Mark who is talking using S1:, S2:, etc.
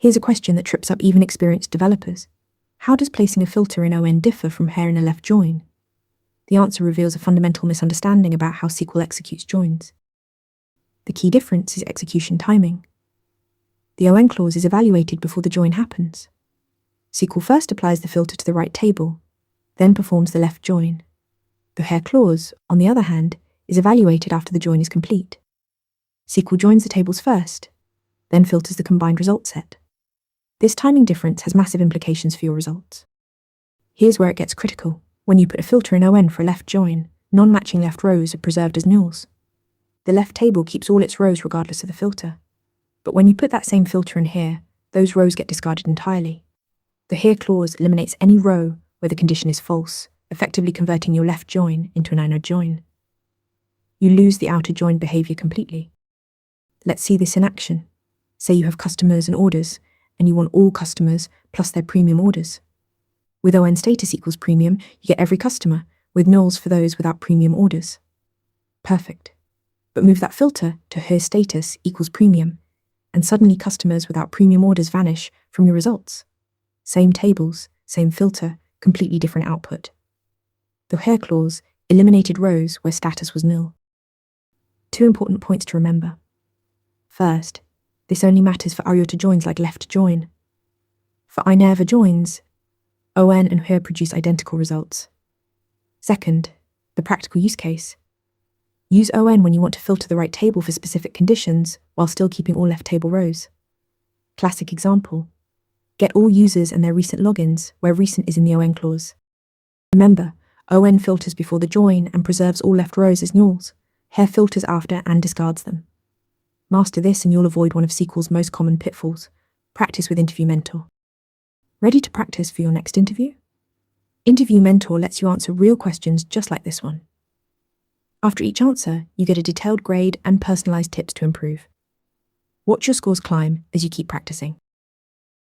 S1: Here's a question that trips up even experienced developers. How does placing a filter in ON differ from here in a left join? The answer reveals a fundamental misunderstanding about how SQL executes joins. The key difference is execution timing. The ON clause is evaluated before the join happens. SQL first applies the filter to the right table, then performs the left join. The here clause, on the other hand, is evaluated after the join is complete. SQL joins the tables first, then filters the combined result set. This timing difference has massive implications for your results. Here's where it gets critical. When you put a filter in ON for a left join, non-matching left rows are preserved as nulls. The left table keeps all its rows regardless of the filter. But when you put that same filter in here, those rows get discarded entirely. The here clause eliminates any row where the condition is false, effectively converting your left join into an inner join. You lose the outer join behavior completely. Let's see this in action. Say you have customers and orders, and you want all customers plus their premium orders. With ON status equals premium, you get every customer, with nulls for those without premium orders. Perfect. But move that filter to here status equals premium, and suddenly customers without premium orders vanish from your results. Same tables, same filter, completely different output. The here clause eliminated rows where status was nil. Two important points to remember. First, this only matters for iota joins like left join. For iNever joins, ON and here produce identical results. Second, the practical use case. Use ON when you want to filter the right table for specific conditions while still keeping all left table rows. Classic example. Get all users and their recent logins where recent is in the ON clause. Remember, ON filters before the join and preserves all left rows as nulls. Here filters after and discards them. Master this and you'll avoid one of SQL's most common pitfalls. Practice with Interview Mentor. Ready to practice for your next interview? Interview Mentor lets you answer real questions just like this one. After each answer, you get a detailed grade and personalized tips to improve. Watch your scores climb as you keep practicing.